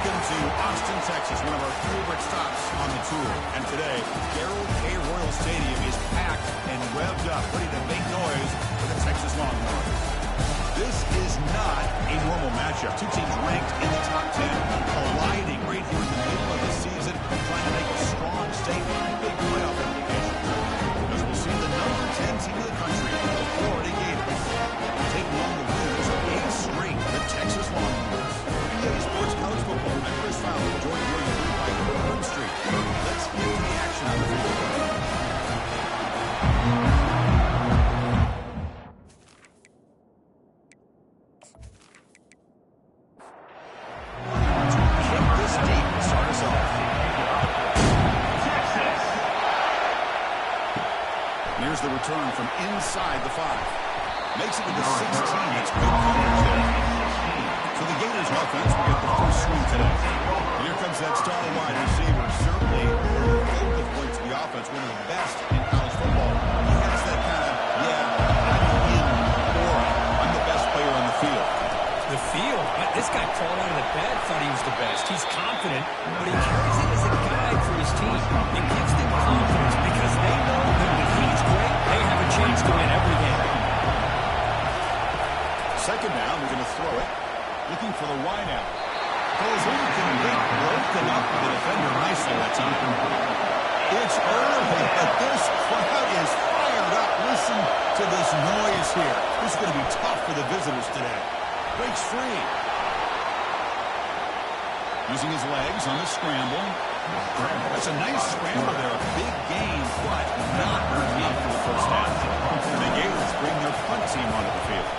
Welcome to Austin, Texas, one of our favorite stops on the tour. And today, Darrell K. Royal Stadium is packed and revved up, ready to make noise for the Texas Longhorns. This is not a normal matchup. Two teams ranked in the top 10, colliding right here in the middle of the season, trying to make a strong statement and big playoff implications. As we'll see the number 10 team in the country, the Florida Gators, taking on the winners of 8 straight, the Texas Longhorns. Sports College Football. I'm Chris Fowler, joined here by Herb Street. Let's get to the action on the field. To kick this deep and start us off. Texas. Here's the return from inside the 5. Makes it to the 16. It's good coverage there. So the Gators offense will get the first swing today. And here comes that star wide receiver. Certainly the focal point to the offense, one of the best in college football. He has that kind of, I'm in aura. I'm the best player on the field. The field? This guy crawled out of the bed, thought he was the best. He's confident, but he carries it as a guide for his team. It gives them confidence because they know that when he's great, they have a chance to win every game. Second down, we're going to throw it. Looking for the wide out. Goes in, can get broken up the defender nicely that time. It's early, but this crowd is fired up. Listen to this noise here. This is going to be tough for the visitors today. Breaks free. Using his legs on the scramble. That's a nice scramble there. A big gain, but not enough for the first half. And the Gators bring their punt team onto the field.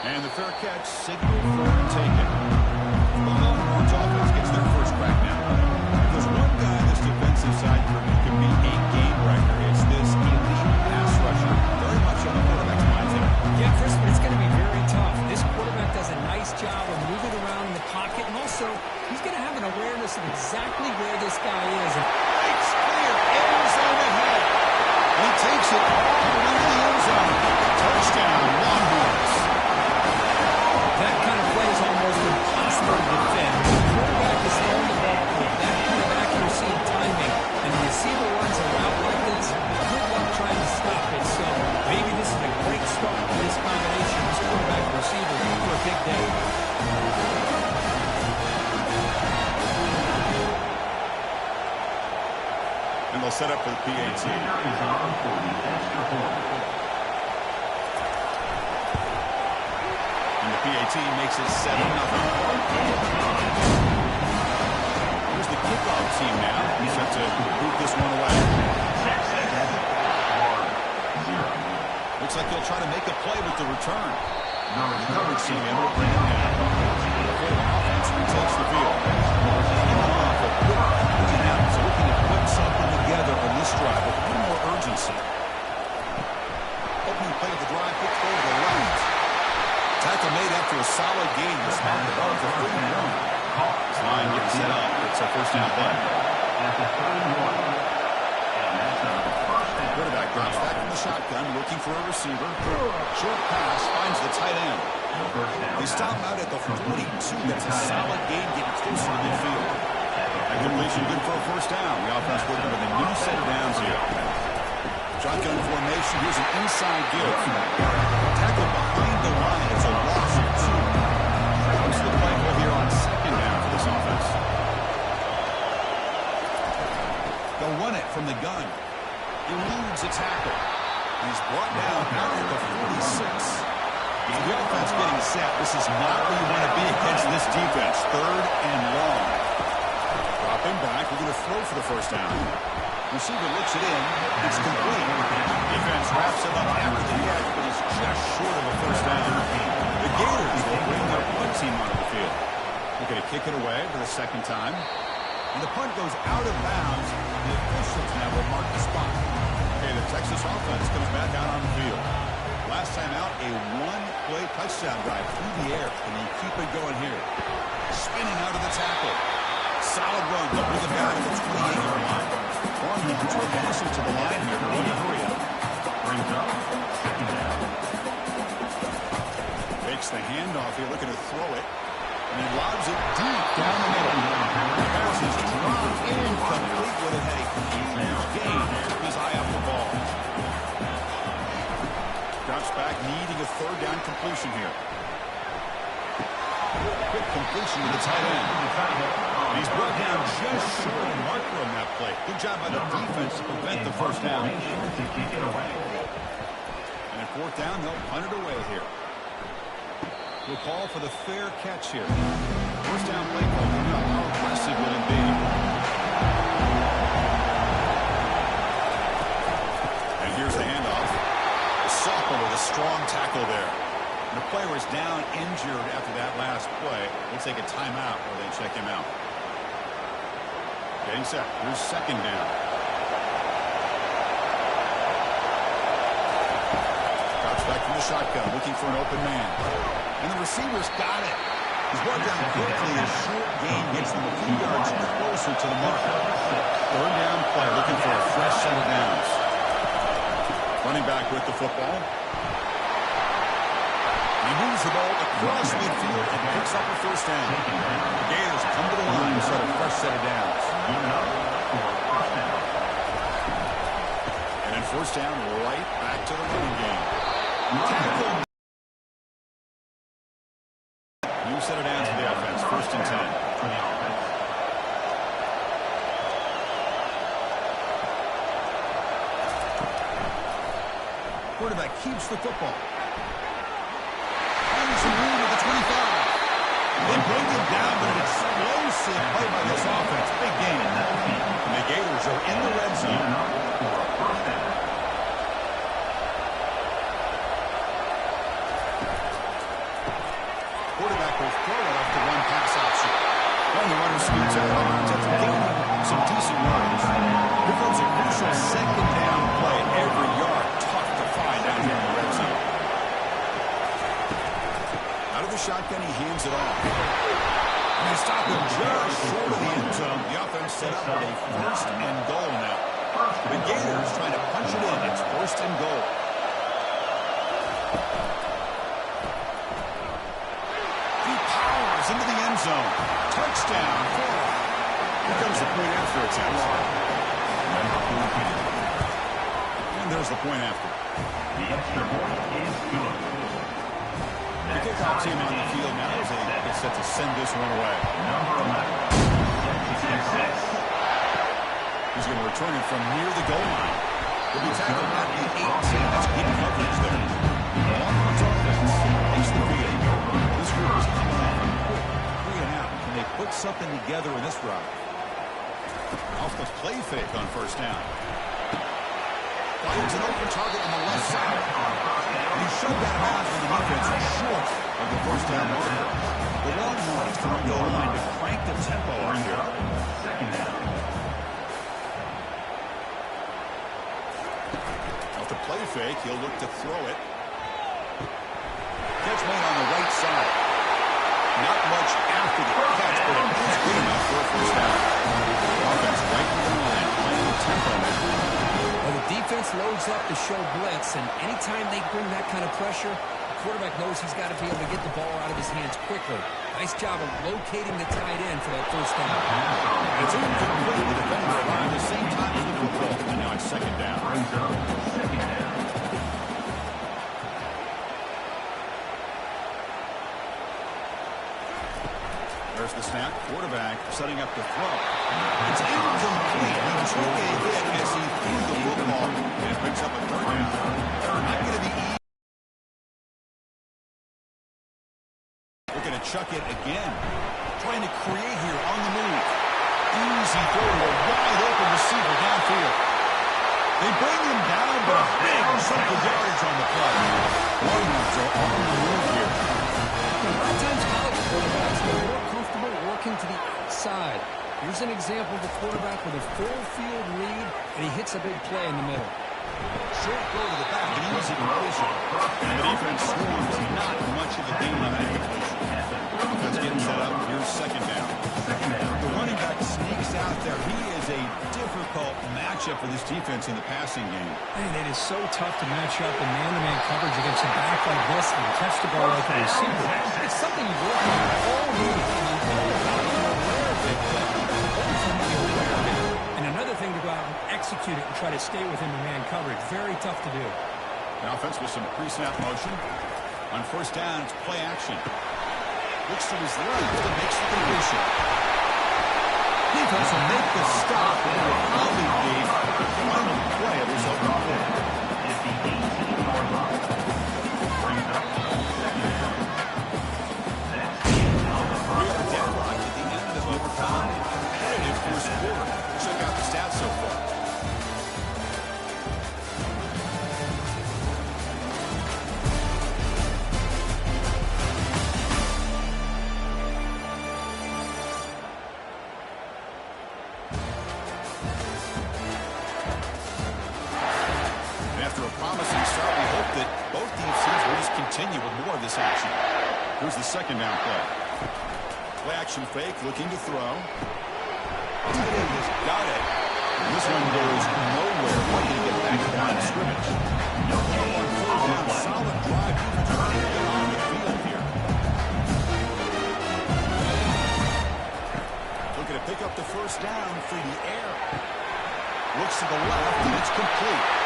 And the fair catch, signal for taken. The Longhorns offense gets their first crack now. There's one guy on this defensive side who can be a game breaker. It's this elite pass rusher. Very much on the quarterback's mind there. Yeah, Chris, but it's going to be very tough. This quarterback does a nice job of moving around in the pocket, and also he's going to have an awareness of exactly where this guy is. It's clear. End zone ahead. And he takes it all the way to the end zone. Touchdown, Longhorns. That kind of play is almost impossible to defend. The quarterback is throwing the ball with that kind of accuracy and timing, and the receiver runs a route like this, good luck trying to stop it. So maybe this is a great start for this combination, this quarterback and receiver, for a big day. And they'll set up for the PAT. PAT makes it 7-0. Here's the kickoff team now. He's set to boot this one away. Looks like they'll try to make a play with the return. Coverage team able to bring him down. The Florida offense retakes the field. So looking to put something together on this drive with a little more urgency. Opening play of the drive, quick throw to the left. Tackle made after a solid gain. This man developed for 31. Line getting set up. It's a first down play. Quarterback drops back from the shotgun, looking for a receiver. Short pass finds the tight end. They stop out at the 42. That's a solid gain, getting closer to midfield. That completion good for a first down. The offense working with a new set of downs here. Shotgun formation. Here's an inside give. Tackle behind the line. It's a loss of 2. Comes to the play here on second down for this offense. They'll run it from the gun. Eludes a tackle. He's brought down out at the 46. So the offense getting set. This is not where you want to be against this defense. Third and long. Dropping back. We're going to throw for the first down. Receiver looks it in. It's complete. Defense wraps it up after the catch, but it's just short of a first down. The Gators will bring their punt team onto the field. They're going to kick it away for the second time. And the punt goes out of bounds. The officials now will mark the spot. Okay, the Texas offense comes back out on the field. Last time out, a one-play touchdown drive through the air. And you keep it going here. Spinning out of the tackle. Solid run to bring it down to the 28-yard line. Longhorns will pass it to the line here. Brings up second down. They fakes the handoff here, looking to throw it. And he lobs it deep down the middle. Harrison's dropped incomplete with it. Had a huge gain. Took his eye off the ball. Drops back, needing a third down completion here. Quick completion to the tight end. And he's brought down just short of marker on that play. Good job by the defense to prevent the first down. And at fourth down, they'll punt it away here. We'll call for the fair catch here. First down play call. How aggressive will it be? And here's the handoff. The sophomore with a strong tackle there. And the player is down injured after that last play. We'll take a timeout while they check him out. Getting set. Here's second down. Drops back from the shotgun, looking for an open man. And the receiver's got it. He's brought down quickly. A short gain gets them a few yards closer to the mark. Third down play, looking for a fresh set of downs. Running back with the football. He moves the ball across midfield and picks up a first down. The Gators come to the line to set a fresh set of downs. And then first down right back to the running game. Tackle. New set of downs for the offense. First and 10. Quarterback keeps the football. Some room at the 25. They bring him down, but an explosive play by this offense. Big game. And the Gators are in the red zone. Quarterback will throw it off the one pass option. Well, the runner scoots out of bounds after gaining some decent yards. Here comes a crucial second down play. Every yard tough to find down here in the red zone. The shotgun, he hands it off. And they stop him just short of the end zone. The offense set up with a first and goal now. The Gators trying to punch it in. It's first and goal. He powers into the end zone. Touchdown. Here comes the point after attempt. And there's the point after. The extra point is good. The kickoff team on the field now as they get set to send this one away. Number 11, he's going to return it from near the goal line. He'll be tackled at the 18. That's good coverage there. Longhorns offense takes the field. This group is coming off a quick 3-and-out. Can they put something together in this drive? Off the play fake on first down. Finds an open target on the left side. He shoved that out when the defense was short of the first down marker. The Longhorns trying to go line to crank the tempo on here. Second down. Off the play fake, he'll look to throw it. Catch made on the right side. Not much after the catch, but it was good enough for a first down. Offense right to the line, playing the tempo now. Well, the defense loads up to show blitz, and anytime they bring that kind of pressure, the quarterback knows he's got to be able to get the ball out of his hands quickly. Nice job of locating the tight end for that first down. And it's incomplete. The defender arrived at the same time as the football. And now it's second down. There's the snap. Quarterback setting up the throw. It's incomplete. He took a hit as he threw the football. And it picks up a third down. Not going to be easy. Looking to chuck it again. Trying to create here on the move. Easy throw to a wide open receiver downfield. They bring him down, but a big chunk of yardage on the play. Longhorns are on the move here. A lot of times college quarterbacks are more comfortable working to the outside. Here's an example of a quarterback with a full field read, and he hits a big play in the middle. Short throw to the back, an easy completion. And the defense swarms not much of a gain on that completion. Offense getting set up. Here's second down. The running back sneaks out there. He is a different difficult matchup for this defense in the passing game. Man, it is so tough to match up in man-to-man coverage against a back like this and catch the ball like a receiver. It's something you work on all week. You're aware of it, but ultimately aware of it. And another thing to go out and execute it and try to stay within the man coverage. Very tough to do. The offense with some pre-snap motion. On first down, it's play action. Looks to his left and makes the completion. Defense will make the stop, and it will probably be the final play of this open play. We are deadlocked at the end of overtime. Competitive first quarter. Check out the stats so far. Continue with more of this action. Here's the second down play. Play action fake, looking to throw. Tight end has got it. And this one goes nowhere. Looking to get back to the line of scrimmage. On third down, solid drive. Trying to get on the field here. Looking to pick up the first down through the air. Looks to the left, and it's complete.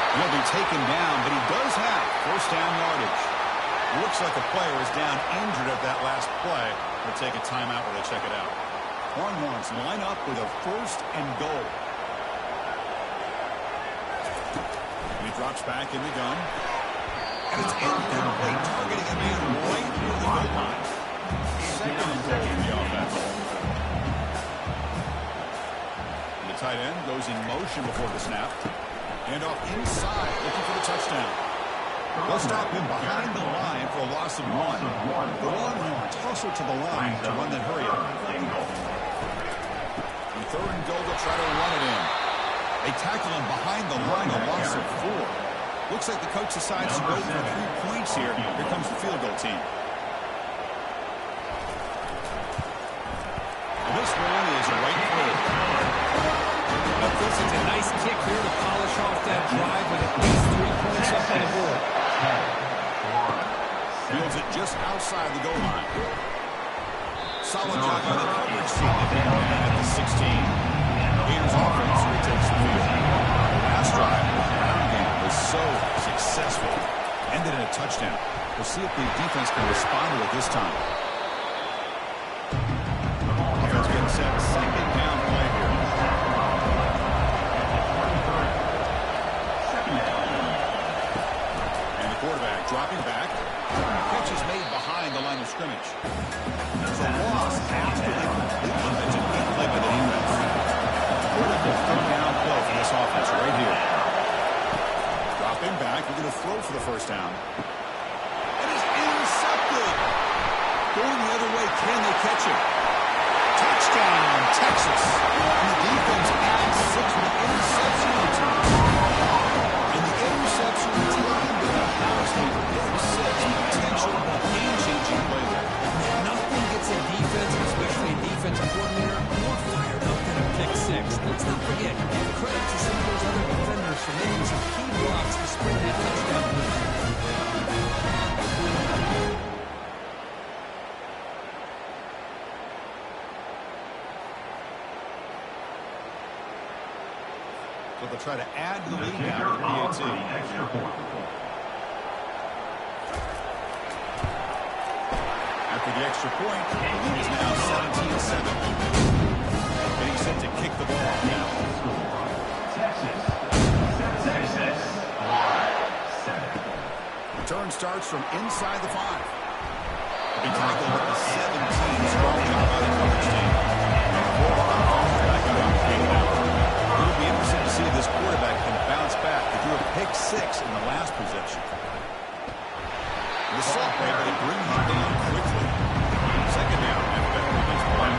He'll be taken down, but he does have first down yardage. Looks like the player is down injured at that last play. They'll take a timeout while they check it out. Longhorns line up with a first and goal. He drops back in the gun. And it's incomplete, targeting a man right near the goal line. Second and goal for the offense. The tight end goes in motion before the snap. And off inside, looking for the touchdown. They'll stop him behind the line for a loss of one. The Longhorns hustle to the line to run that hurry up. On third and goal, they'll try to run it in. They tackle him behind the line, a loss of 4. Looks like the coach decides to go for 3 points here. Here comes the field goal team. And this one is right through. Of course, it's a nice kick here to polish off that drive with at least 3 points up on the board. Fields it just outside the goal line. Solid job by the coverage team at the 16. Gators offense retakes the field. Last drive, the ground game was so successful. Ended in a touchdown. We'll see if the defense can respond to it this time. Offense getting set. Second down play here. Quarterback dropping back. Catch is made behind the line of scrimmage. There's a loss after the complete offensive play by the defense. Critical third down play for this offense right here. Dropping back. We're going to throw for the first down. It is intercepted. Going the other way. Can they catch it? Touchdown, Texas. And the defense adds 6 with the interception return. And the interception return. Potential game-changing play there. Nothing gets a defense, especially a defensive coordinator, more fired up than a pick 6. Let's not forget, give credit to some of those other defenders for making some key blocks to spring that touchdown. So they'll try to add to the lead now to the PAT. After the extra point, the lead is now 17-7. Getting set to kick the ball off now. Return starts from inside the 5. He'll be tackled at the 17. Strong job by the coverage team. Back out on the field now. It'll be interesting to see if this quarterback can bounce back. He threw a pick 6 in the last possession. The soft play, but it brings him down quickly. Second down, and better against play.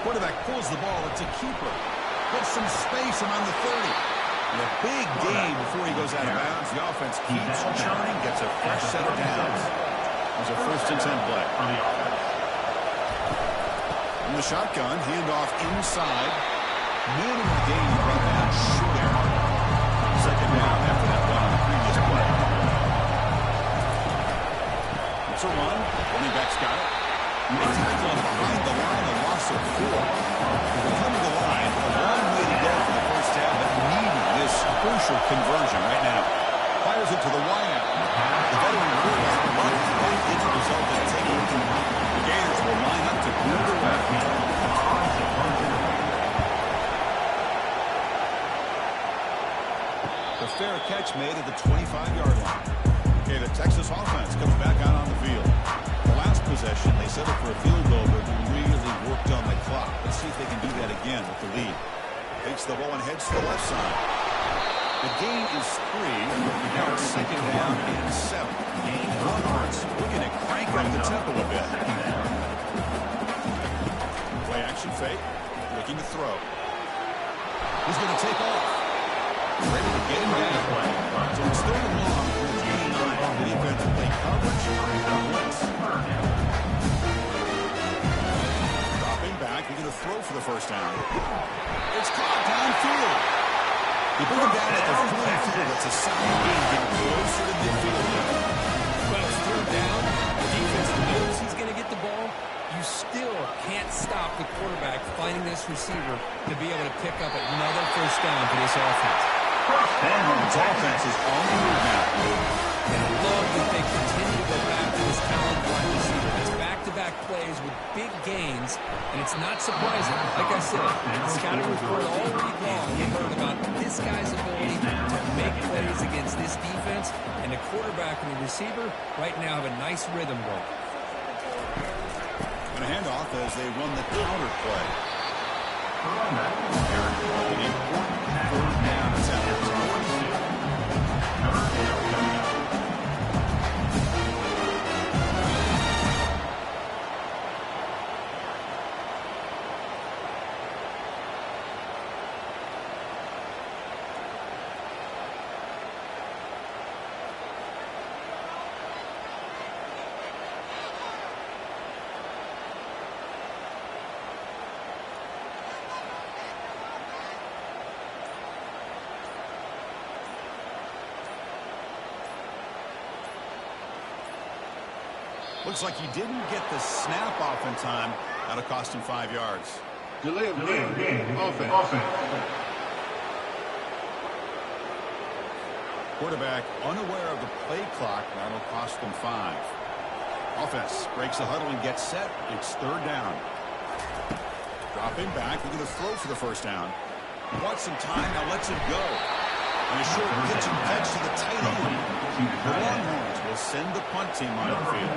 Quarterback pulls the ball. It's a keeper. Gets some space around the 30. And a big gain before he goes out of bounds. The offense keeps churning, gets a fresh set of downs. There's a 1st and 10 play. In the shotgun, handoff inside. Minimal gain brought down short air. 2nd down after that run on the previous play. It's a run. Running back's got it. They tackle him behind the line, a loss of 4. Coming to the line, a long way to go for the first half, but needing this crucial conversion right now. Fires it to the wideout. The veteran quarterback running back didn't result in taking it. The Gators will line up to move the way. The fair catch made at the 25-yard line. Okay, the Texas offense comes back out on the field. The last possession, they settled for a field goal, but really worked on the clock. Let's see if they can do that again with the lead. Takes the ball and heads to the left side. The gain is 3. Now it's 2nd down and 7. Longhorns looking to crank up the tempo a bit. Play action fake. Looking to throw. He's going to take off. Ready to get him down. So it's 3rd and long from the 89. The defense play coverage and blitz. Dropping back. He's going to throw for the 1st down. It's caught downfield. They bring him down at the 45. It's a solid game, getting closer to midfield. Well, it's 3rd down. The defense knows he's going to get the ball. You still can't stop the quarterback finding this receiver to be able to pick up another 1st down for this offense. This offense is on the move now. And I love that they continue to go back to this talented wide receiver. It's back-to-back plays with big gains, and it's not surprising. Like I said, the scouting report all week long, we heard about this guy's ability to make plays against this defense, and the quarterback and the receiver right now have a nice rhythm going. And a handoff as they run the counter play. An important 3rd down attempt. Looks like he didn't get the snap off in time. That'll cost him 5 yards. Delay of game. Offense. Quarterback unaware of the play clock. That'll cost them 5. Offense breaks the huddle and gets set. It's 3rd down. Dropping back. We're going to throw for the 1st down. Wants some time. Now lets it go. And a short pitch and catch to the tight end. The Longhorns will send the punt team on the field.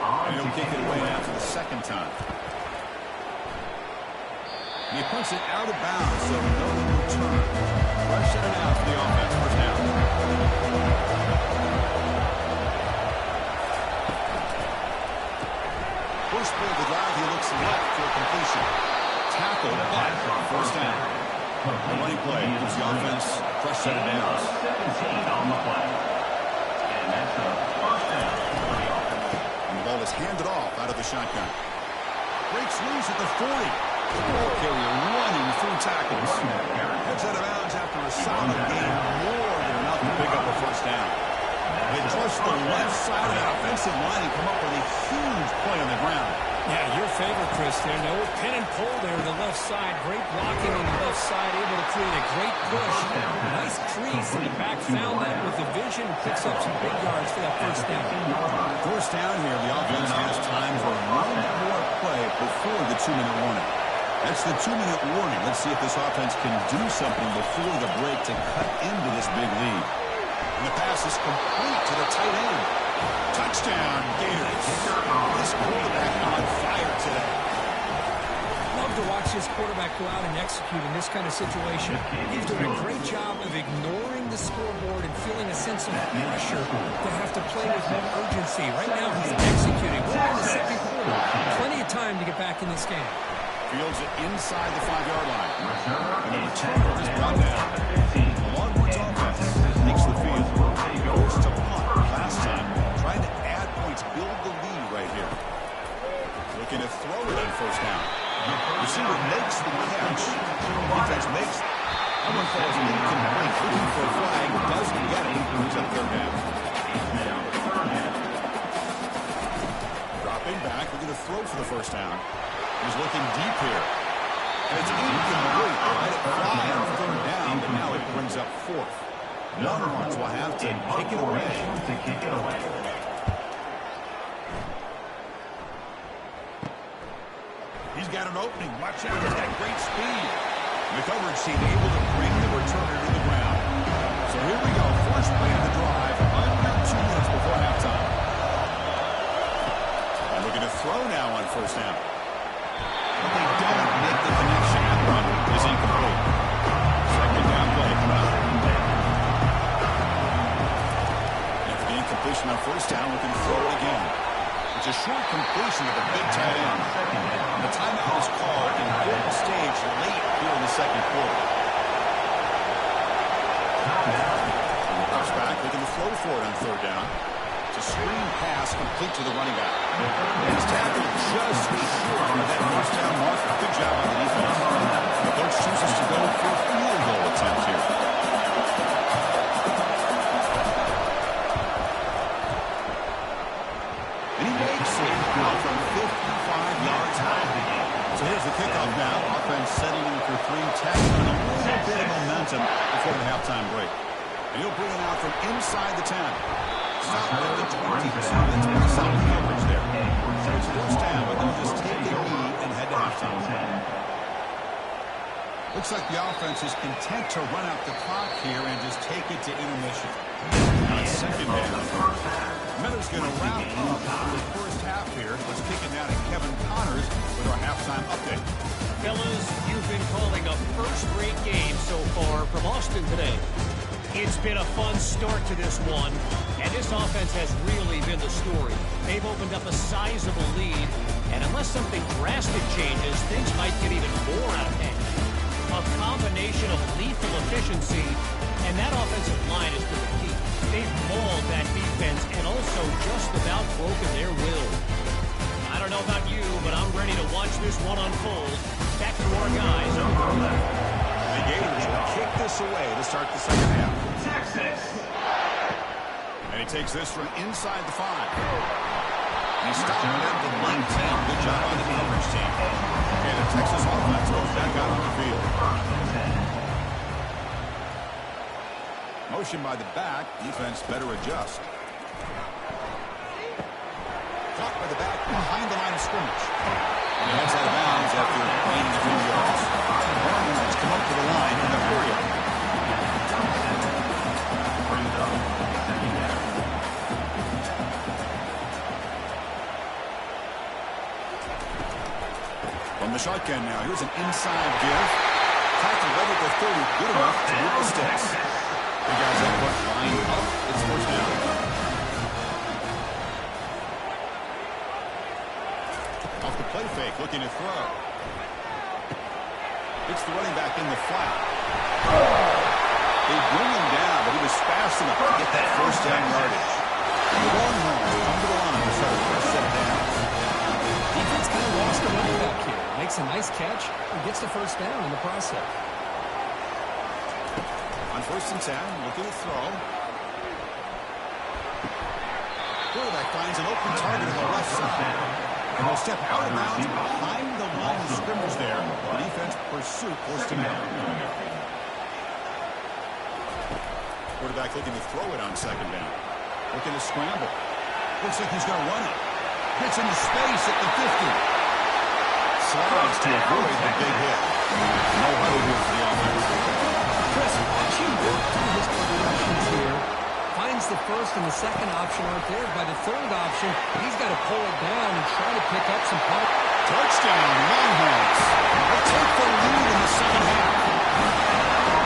And he'll kick it away now for the 2nd time. And he punts it out of bounds, so no return. Rush in and out for the offense. 1st down. First play of the drive, he looks left for a completion. Tackled, but 1st down. The running play gives the offense a fresh set of downs. 17 on the play. And that's a 1st down for the offense. And the ball is handed off out of the shotgun. Breaks loose at the 40. The ball carrier running through tackles. Gets out of bounds after a solid game. More than enough to pick up a 1st down. They trust the left side of that offensive line and come up with a huge play on the ground. Yeah, your favorite, Chris, there. No pin and pull there to the left side. Great blocking on the left side, able to create a great push. Nice crease, and the back found that with the vision. Picks up some big yards for that 1st down. 1st down here, the offense has time for one more play before the 2-minute warning. That's the 2-minute warning. Let's see if this offense can do something before the break to cut into this big lead. And the pass is complete to the tight end. Touchdown, Gators. This quarterback on fire today. Love to watch this quarterback go out and execute in this kind of situation. He's doing a great job of ignoring the scoreboard and feeling a sense of pressure to have to play with more urgency. Right now, he's executing. We're in the 2nd quarter. Plenty of time to get back in this game. Fields it inside the 5-yard line. And the return is brought down. The Longhorns offense takes the field. Forced to punt last time. Trying to add points, build the lead looking to throw it on first down. Receiver makes the catch. Defense makes it. That one falls incomplete. Looking for a flag. Doesn't get it. Moves up third down. Dropping back. Looking to throw for the first down. He's looking deep here. And it's incomplete. They let it fly on third down, but now it brings up fourth. One runs will have to kick it away. He's got an opening. Watch out. He's got great speed. The coverage team able to bring the returner to the ground. So here we go. First play of the drive. Under 2 minutes before halftime. And looking to throw now on first down. But they don't make the connection. That run is incomplete. Second down play coming up. And for the incompletion on first down, looking to throw it again. It's a short completion of a big tight end. The timeout is called in good stage late here in the second quarter. Drops back, looking to throw for it on third down. It's a screen pass complete to the running back. And his tackle just short of that first down marker. Good job on the defense. The coach chooses to go for a field goal attempt here. And he makes it out from 55 yards out. So here's the kickoff now. Offense settling for 3, tackling a little bit of momentum before the halftime break. And he'll bring it out from inside the 10. Stop at the 20. So that's pretty solid coverage there. So it's first down, but they'll just take the lead and head to halftime. Looks like the offense is content to run out the clock here and just take it to intermission. On second down. Meadow's going to wrap up the first half here. Let's kick it down to Kevin Connors with our halftime update. Fellas, you've been calling a first-rate game so far from Austin today. It's been a fun start to this one, and this offense has really been the story. They've opened up a sizable lead, and unless something drastic changes, things might get even more out of hand. A combination of lethal efficiency, and that offensive line has been the key. They've mauled that defense and also just about broken their will. I don't know about you, but I'm ready to watch this one unfold. Back to our guys on the left. The Gators will kick this away to start the second half. Texas. And he takes this from inside the 5. And he's stopping at the 19. Good job on the coverage team. And the Texas offense goes back out on the field. Motion by the back. Defense better adjust. Caught by the back behind the line of scrimmage. And he heads out of bounds after gaining a few yards. Hornets come up to the line in a hurry. From the shotgun now, here's an inside give. Tackle right at the 30, good enough to move the sticks. The guys up front lined up. It's first down. Off the play fake, looking to throw. It's the running back in the flat. They bring him down, but he was fast enough to get that first down yardage. The Longhorns come to the line to start the first set of downs. Defense kind of lost a running back here. Makes a nice catch and gets the first down in the process. On first and 10, looking to throw. Quarterback finds an open target on the left side. And they'll step out of bounds behind the line of scrimmage there. The defense pursuit forced him out. Quarterback looking to throw it on second down. Looking to scramble. Looks like he's going to run it. Hits into space at the 50. Slides to avoid the big hit. No huddle here for the offense. Chris, watching work through his progressions here, finds the first and the second option aren't there. By the third option, he's got to pull it down and try to pick up some punt. Touchdown, Longhorns. They'll take the lead in the second half.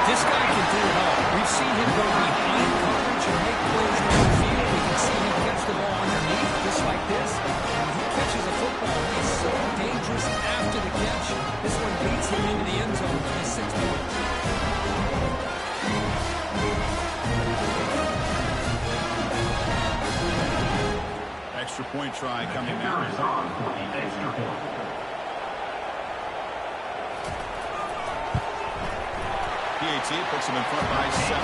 This guy can do it all. We've seen him go behind coverage and make plays downfield. We can see him catch the ball underneath, just like this. When he catches a football, he's so dangerous after the catch. This one beats him into the end zone for the 6 points. extra point try coming now. Is on for the extra point. PAT puts him in front by 7.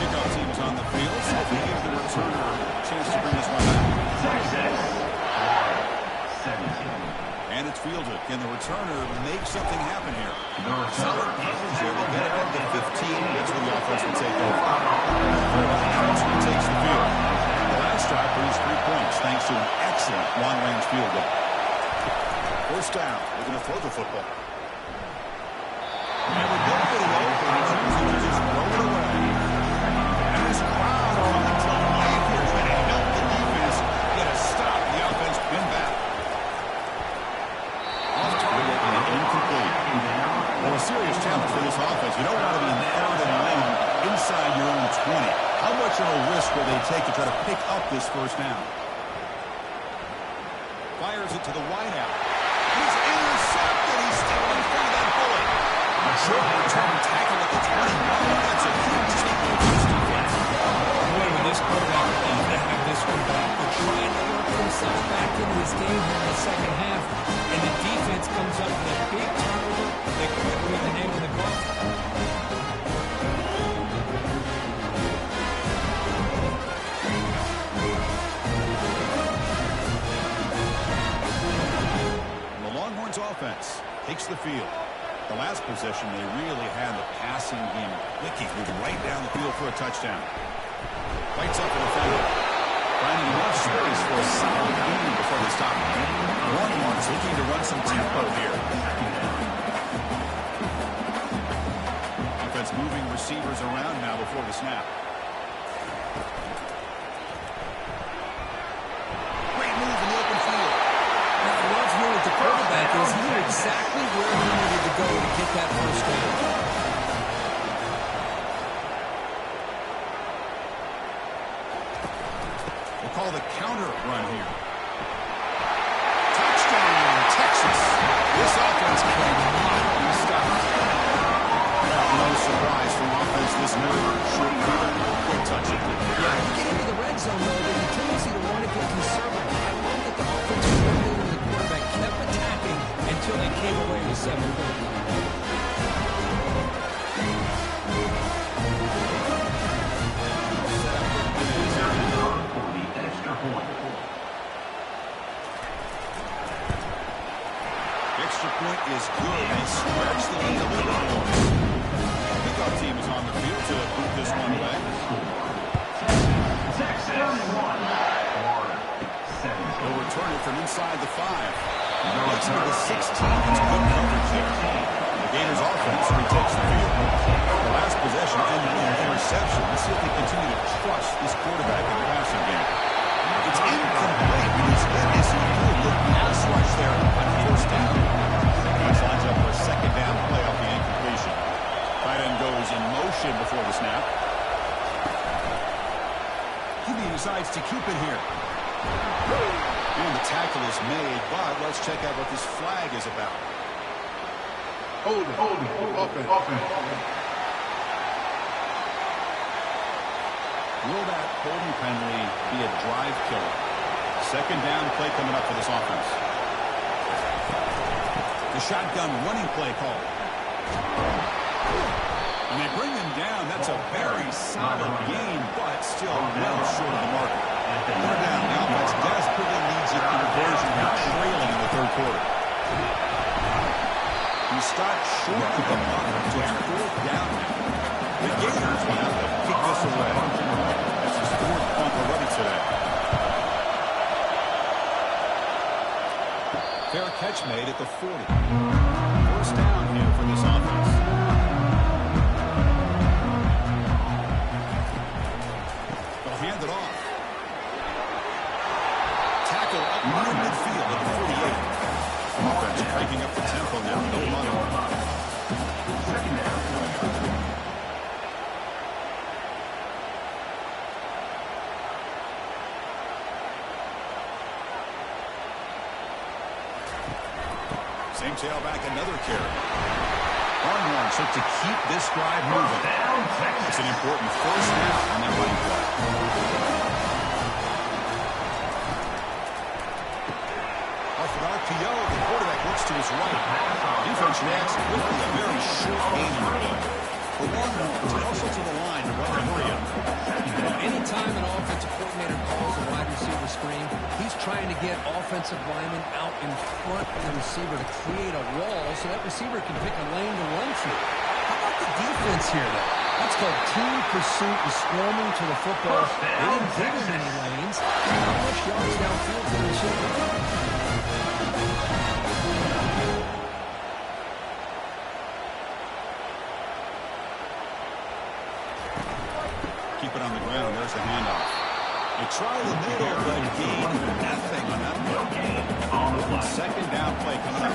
Kickoff team is on the field, so if we give the returner a chance to bring this one back. 17. And it's fielded. Can the returner make something happen here? The Solid returner coverage here. They get it up to 15. That's when the offense will take over. Quarterback takes the field. The last drive produced 3 points thanks to an excellent long-range field goal. First down. We're going to throw the football. And we go for the open. He chooses to just throw it away. And this crowd coming to life here trying to help the defense get a stop. The offense pinned back. Off target and incomplete. Well, a serious challenge for this offense. You don't want to be third and long inside your own 20. How much of a risk will they take to try to pick up this first down? Fires it to the wideout. He's intercepted. He's still in front of that bullet. Short return tackle at the 21. That's a huge tackle for this defense. Boy, with this quarterback, he's going to have this one back. They're trying to work themselves back into this game here in the second half, and the defense comes up with a big turnover. They quit with the name of the coffin. The Longhorns offense takes the field. The last possession, they really had the passing game clicking, moving right down the field for a touchdown. Fights up the defender. Finding enough space for a solid gain before they stop him. Longhorns looking to run some tempo here. Defense moving receivers around now before the snap. Great move in the open field. What I love here with the quarterback is he knew exactly where he needed to go to get that first down. We'll call the counter run here. Touchdown, Texas. This offense cannot be stopped. No surprise from offense this nerve. Short field, quick touch. Yeah, get into the red zone, though, there's a tendency to want to get conservative. I love that the offense was running and the quarterback kept attacking until they came away with 7 points. Extra point is good. They stretch the lead a little bit more. Kickoff team is on the field to boot this one away. They'll return it from inside the 5. Gets into the 16. It's good coverage there. The Gators offense retakes the field. The last possession ended in an interception. Let's see if they continue to trust this quarterback in the passing game. It's incomplete because NSU look pass rush there on first down. He lines up for a second down play off the incompletion. Tight end goes in motion before the snap. He decides to keep it here. And the tackle is made, but let's check out what this flag is about. Hold it. Will that holding penalty be a drive killer? Second down play coming up for this offense. The shotgun running play call. And they bring him down. That's a very solid game, but still well short of the mark. Third down. The offense desperately needs a conversion. They're trailing in the third quarter. He stopped short of the mark. So it's fourth down now. The Gators will have to kick this away. That's his fourth punt already today. Fair catch made at the 40. First down here for this offense. They'll hand it off. Tackle up near midfield at the 48. Offense cranking up the tempo now. No muddle. Second down. Same tailback, another carry. Longhorns hope to keep this drive moving. It's an important first down on that running play. RPO. The quarterback looks to his right. Defense reacts quickly. A very short game on the play. The Longhorns also to the line to run the hurry up. Anytime an offensive coordinator calls a wide receiver screen, he's trying to get offensive linemen out in front of the receiver to create a wall so that receiver can pick a lane to run through. How about the defense here, though? That's called team pursuit and swarming to the football. They didn't give him any lanes. How much yards downfield to the receiver? Keep it on the ground. There's the handoff. They try the middle, but gain nothing on that play. Second down play coming up.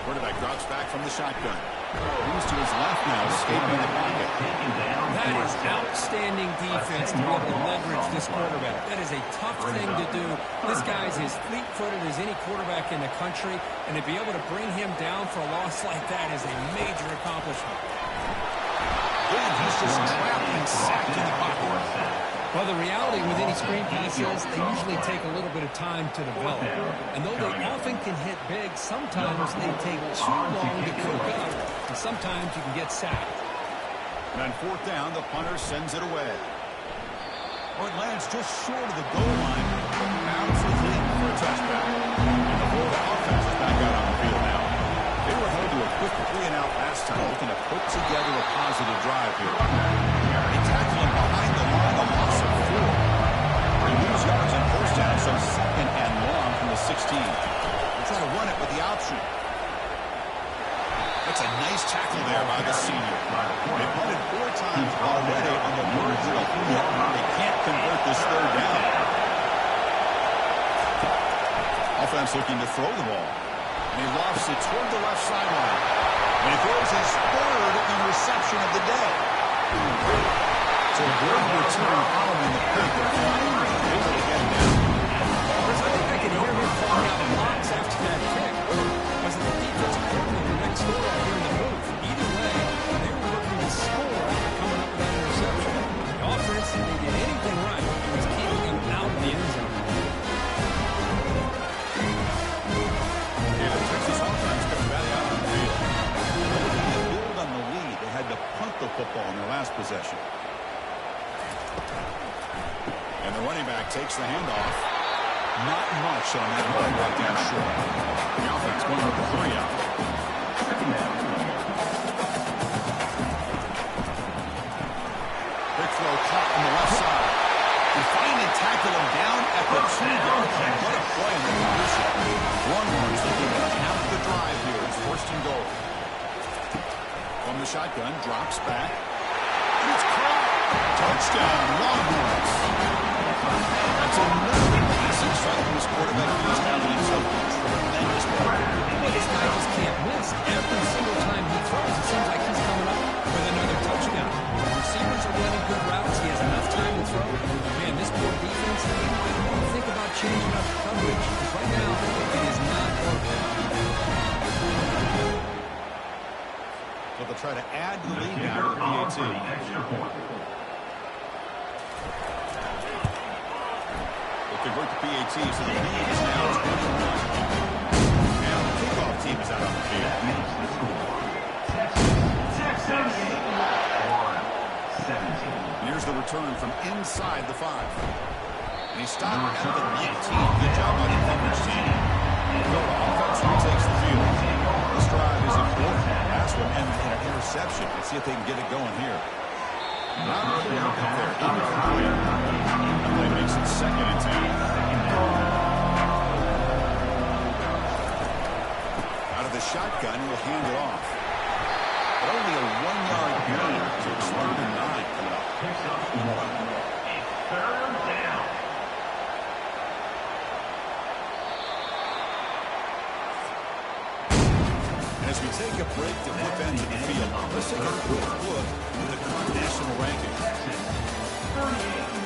Quarterback drops back from the shotgun. Moves to his left now, escaping the pocket. That is outstanding defense to be able to leverage this quarterback. That is a tough thing to do. This guy's as fleet-footed as any quarterback in the country, and to be able to bring him down for a loss like that is a major accomplishment. Again, he's just trapped and sacked in the pocket. Well, the reality with any screen pass is they usually take a little bit of time to develop. And though they often can hit big, sometimes they take too long to cook up, and sometimes you can get sacked. And on fourth down, the punter sends it away. Or it lands just short of the goal line. Bounds is in for a touchback. And the Florida offense is back out on the field now. They were held to a quick 3-and-out last time, looking to put together a positive drive here. They tackle him behind the line, a loss of 4. They lose yards on first down, so second and long from the 16. They try to run it with the option. That's a nice tackle there by the senior. They've punted 4 times already on the verge of a hit. They can't convert this third down. Offense looking to throw the ball. And he lofts it toward the left sideline. And he throws his third interception of the day. It's a great return following the pick. Finally able to get him down. Chris, I think I can hear him calling out blocks after that pick. Was it the defensive coordinator next door out here in the booth? Either way, they were looking to score after coming up with that interception. The offense, if they did anything right, it was keeping him out of the end zone. And the Texas offense comes back out on the field. Looking to build on the lead, they had to punt the football in their last possession. And the running back takes the handoff. Not much on that ball brought down short. The offense going with the 3-out. Quick throw caught on the left side. And finally tackle him down at the 2-yard line. What a play in the position. Longhorns looking to count the drive here. It's first and goal. From the shotgun, drops back. And it's caught. Touchdown, Longhorns. That's another passing strike from his quarterback. He's having himself a tremendous play. Well, this guy just can't miss. Every single time he throws, it seems like he's coming up with another touchdown. The receivers are running good routes. He has enough time to throw. Man, this poor defense, they might want to think about changing up coverage. Because right now, it is not working. So they'll try to add the lead now to the PAT. Convert the PAT, so the lead is now 21. And the kickoff team is out on the field. Here's the return from inside the 5. And he stopped at the 19. Good job by the coverage team. The offense retakes the field. This drive is important. Pass will end in an interception. Let's see if they can get it going here. Not really up there. Incomplete. That play makes it 2nd and 10. Out of the shotgun, will hand it off. But only a 1-yard gain, so it's 3rd and 9 coming up. Picks up 1. Third down. And as we take a break to flip into the field, let's take a quick look at the current national rankings. 38.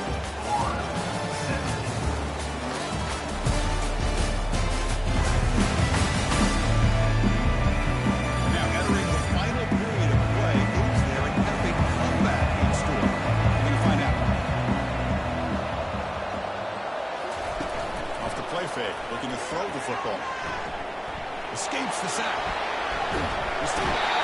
Now entering the final period of play, is there an epic comeback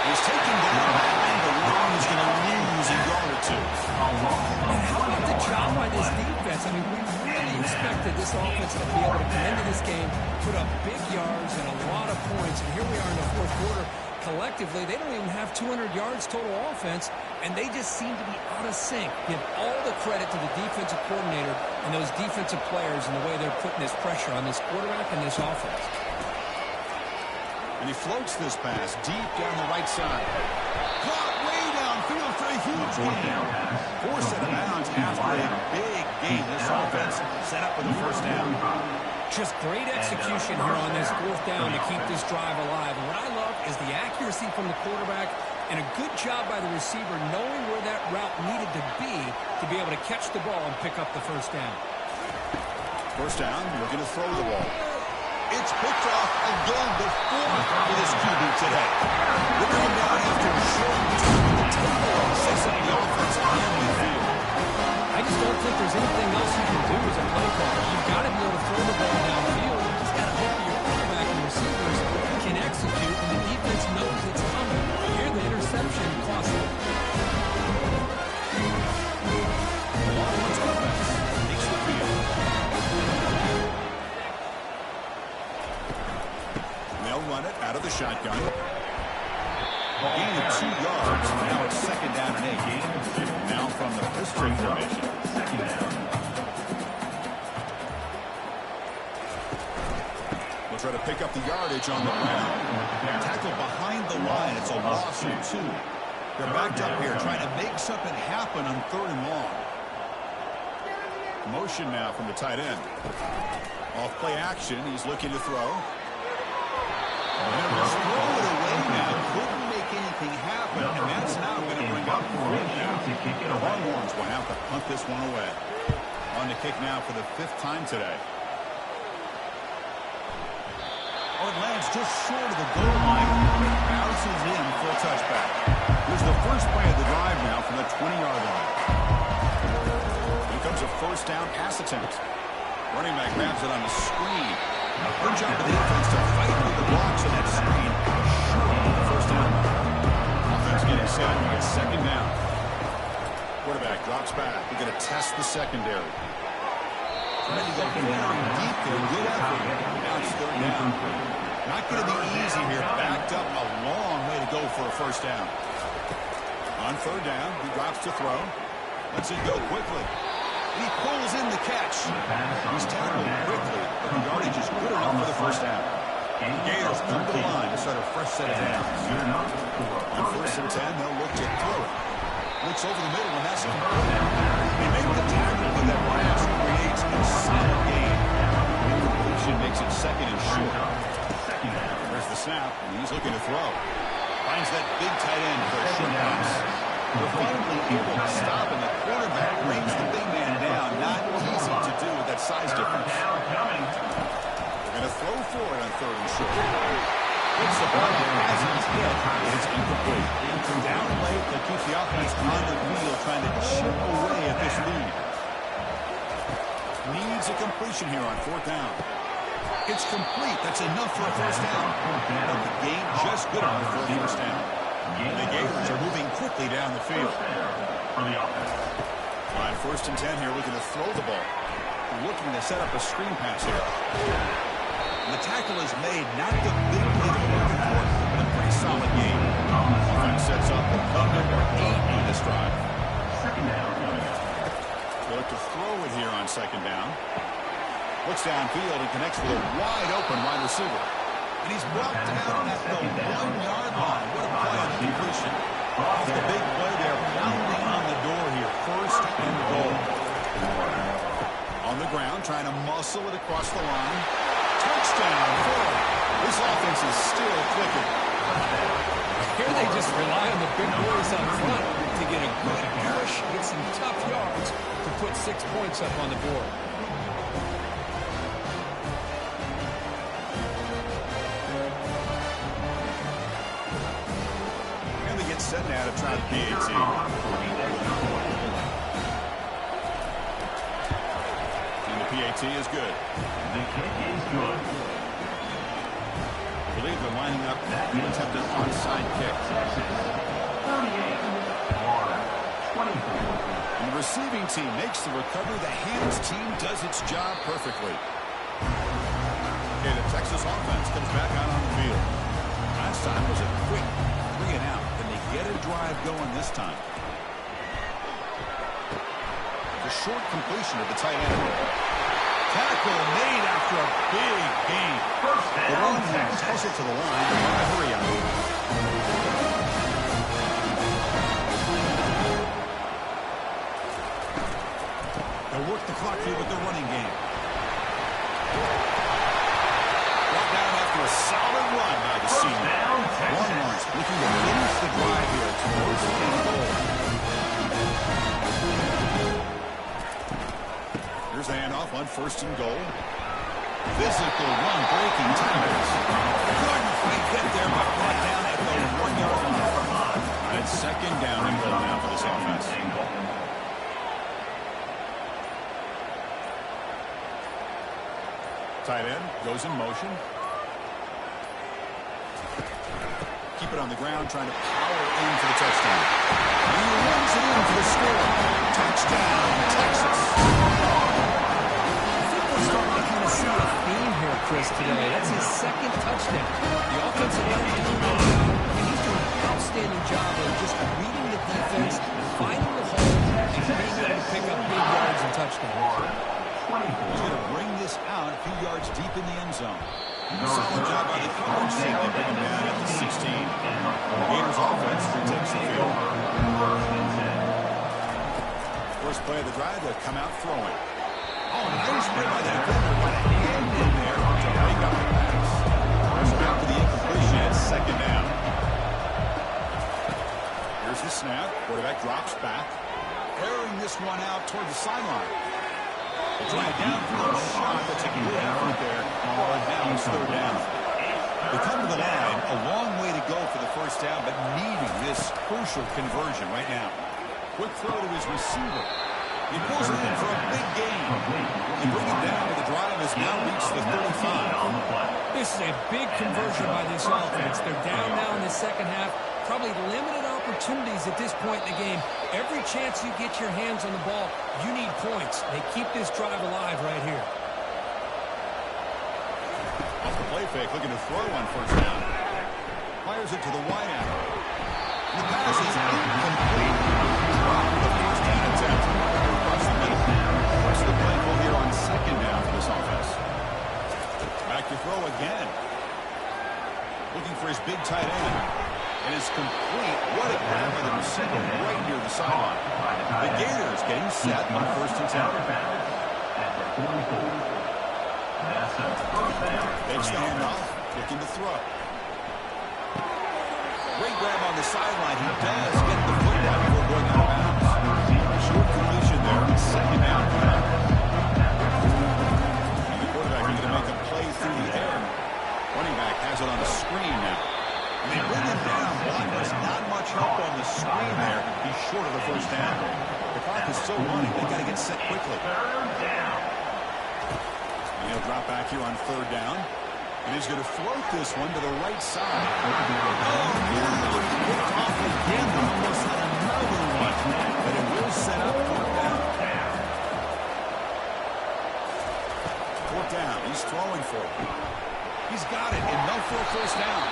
He's taken down behind the line. He's going to lose a yard or two. And how about the job by this defense? I mean, we really expected this offense to be able to come into this game, put up big yards and a lot of points. And here we are in the fourth quarter. Collectively, they don't even have 200 yards total offense, and they just seem to be out of sync. Give all the credit to the defensive coordinator and those defensive players and the way they're putting this pressure on this quarterback and this offense. And he floats this pass deep down the right side. Caught way downfield for a huge gain. Forced out of bounds after a big gain. This offense set up with a first down. Just great execution here on this fourth down to keep this drive alive. And what I love is the accuracy from the quarterback and a good job by the receiver knowing where that route needed to be able to catch the ball and pick up the first down. First down, looking to throw the ball. It's picked off again, the fourth for this QB today. We're going down after a short return to the table. Sets up the offense on the field. I just don't think there's anything else you can do as a play caller. You've got to be able to throw the ball downfield. You just got to hope your quarterback and receivers can execute, and the defense knows it's coming. Here, the interception cost them. Longhorns offense takes the field. They'll run it out of the shotgun. Gain of 2 yards. Now it's second down and 8. Now from the pistol formation. Second down. We'll try to pick up the yardage on the ground. Tackle behind the line. It's a loss of 2. They're backed up here trying to make something happen on 3rd and long. Motion now from the tight end. Off play action. He's looking to throw. Throw it away now. Couldn't make anything happen, and that's now going to bring up 4th down. The Longhorns will have to punt this one away. On the kick now for the 5th time today. Oh, it lands just short of the goal line. Bounces in for a touchback. Here's the first play of the drive now from the 20-yard line. Here comes a first down pass attempt. Running back grabs it on the screen. Good job of the defense to fight through the blocks on that screen. Short of the first down. Offense getting set. It's second down. Quarterback drops back. We're going to test the secondary. Trying to go very deep there. Good effort. Now it's third down. Not going to be easy here. Backed up a long way to go for a first down. On 3rd down, he drops to throw. Lets it go quickly. He pulls in the catch. He's tackled quickly, but the yardage is good enough for the first down. The Gators come to the line to start a fresh set of downs. On 1st and 10, they'll look to throw it. Looks over the middle, and that's complete. They make the tackle, but that pass creates a solid gain. The completion makes it second and short. There's the snap, and he's looking to throw. Finds that big tight end for a short pass. They're finally able to stop, and the quarterback brings the big man down. Not easy to do with that size difference. They're going to throw for it on 3rd and short. It's the ball as he's hit, and it's incomplete. Down late, they keep the offense on the field, trying to chip away at this lead. Needs a completion here on 4th down. It's complete. That's enough for a first down. But the gain just good enough for a first down. The Gators are moving quickly down the field. On 1st and 10 here, looking to throw the ball. Looking to set up a screen pass here. The tackle is made, not the big play they're looking for, but a pretty solid game. Offense sets up with number 8 on this drive. Second down. They look to throw it here on 2nd down. Looks downfield and connects with a wide open wide receiver. And he's brought down at the 1-yard line. What a play on the completion. Off the big play there, pounding on the door here. 1st and goal. On the ground, trying to muscle it across the line. Touchdown, 4. This offense is still clicking. Here they just rely on the big boys up front to get a good push, get some tough yards to put 6 points up on the board. Set now to try the PAT. And the PAT is good. The kick is good. Well, believe they're lining up to attempt an onside kick. 24. And the receiving team makes the recovery. The hands team does its job perfectly. Okay, the Texas offense comes back out on the field. Last time was a quick 3 and out. Can they get a drive going this time? The short completion of the tight end. Tackle made after a big gain. First The down, one toss it to the line. They want to hurry on it. They'll work the clock here with their running game. Brought down after a solid run by the senior. Longhorns looking to finish the drive here towards the end goal. Here's the handoff on 1st and goal. Physical run breaking tackles. Couldn't quite get there, but brought down at the 1-yard line. And 2nd down and goal now for this offense. Tight end goes in motion. Keep it on the ground, trying to power in for the touchdown. And he runs it in for the score. Touchdown, Texas. I think we're starting to kind of see a theme here, Chris, today. That's his 2nd touchdown. The offensive line is doing well, and he's doing an outstanding job of just reading the defense, finding the hole, and being able to pick up big yards and touchdowns. He's going to bring this out a few yards deep in the end zone. Solid job by the coverage safety, bring him down at the 16. The Gators offense takes the field. First play of the drive, they'll come out throwing. Oh, nice play by that defender. Got a hand in there to break up the pass. So after the incompletion, it's 2nd down. Here's the snap. Quarterback drops back. Airing this one out toward the sideline. They try a downfield shot. That's a good effort there. Now it's 3rd down. They come to the line. A long way to go for the 1st down, but needing this crucial conversion right now. Quick throw to his receiver. He pulls it in for a big gain. They bring it down, but the drive has now reached the 35. This is a big conversion by this offense. They're down now in the 2nd half. Probably limited opportunities at this point in the game. Every chance you get your hands on the ball, you need points. They keep this drive alive right here. Off the play fake, looking to throw on 1st down. Fires it to the wide out. The pass is incomplete. Dropped the 1st down attempt. Across the middle. What's the play call here on 2nd down for this offense? Back to throw again. Looking for his big tight end. And it's complete. What a grab by the receiver right near the sideline. The Gators getting set on 1st and 10. Takes the handoff, looking to throw. Great grab on the sideline. He does get the foot down before going out of bounds. Short completion there, 2nd down. And the quarterback is going to make a play through the air. Running back has it on the screen now. And they bring him down. There's not much help on the screen there. He's short of the 1st down. The clock is still running. They've got to get set quickly. And he'll drop back here on 3rd down. And he's going to float this one to the right side. Oh, beautifully picked off again. Almost had another one. But it will set up 4th down. 4th down. He's throwing for it. He's got it. Enough for a 1st down.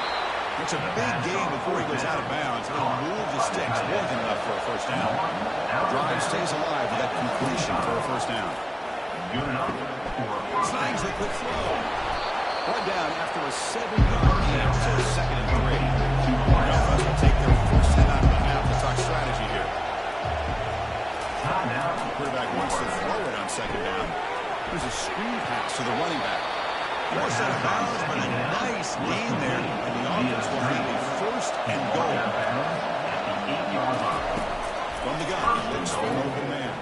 It's a big game before he goes out of bounds. It'll move the sticks more than enough for a 1st down. The drive stays alive with that completion for a 1st down. Snags a quick throw. Brought down after a 7-yard gain, so 2nd and 3. The offense will take their first head out of the half to talk strategy here. The quarterback wants to throw it on 2nd down. There's a screen pass to the running back. Forced out of bounds, but a nice gain there, and the offense will have a 1st and goal. From the gun, he looks for an open man.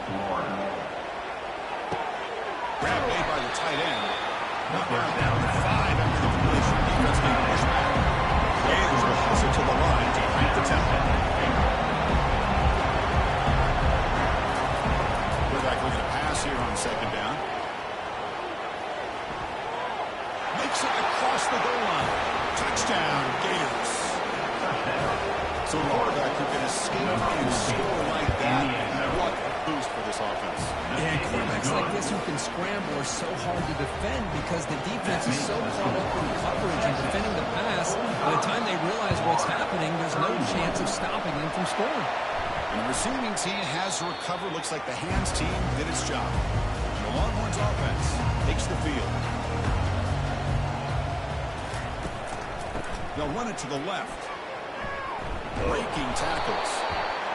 Grab made by the tight end. Not down to 5 after the completion. Defense being pushed back. Gators will hustle to the line to crank the tempo. Quarterback looking to pass here on 2nd down. Makes it across the goal line. Touchdown. quarterback who can escape and score like that. What a boost for this offense. Yeah, quarterbacks like this who can scramble are so hard to defend because the defense is so caught up in coverage and defending the pass. By the time they realize what's happening, there's no chance of stopping them from scoring. And the receiving team has to recover. Looks like the hands team did its job. And the Longhorns offense takes the field. They'll run it to the left. Breaking tackles.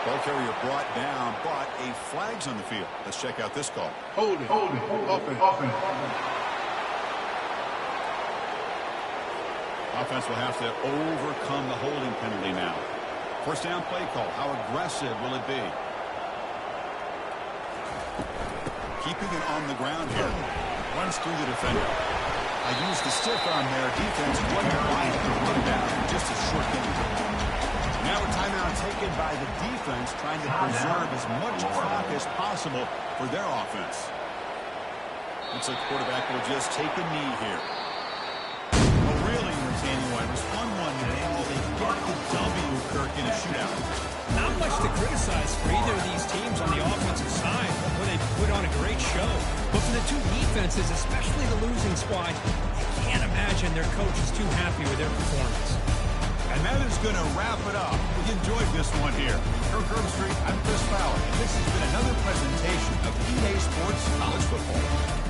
Ball carrier brought down, but a flag's on the field. Let's check out this call. Hold it. Offense. Offense will have to overcome the holding penalty now. First down play call. How aggressive will it be? Keeping it on the ground here. Runs through the defender. I used the stiff arm there. Defense went wide and put it down. Just a short game. Now a timeout taken by the defense, trying to preserve as much clock as possible for their offense. Looks like the quarterback will just take a knee here. A really entertaining one. It was 1-1 today. Will they get the W, Kirk, in a shootout? Not much to criticize for either of these teams on the offensive side, where they put on a great show. But for the two defenses, especially the losing squad, I can't imagine their coach is too happy with their performance. And that is going to wrap it up. We enjoyed this one here. Kirk Herbstreit, I'm Chris Fowler, and this has been another presentation of EA Sports College Football.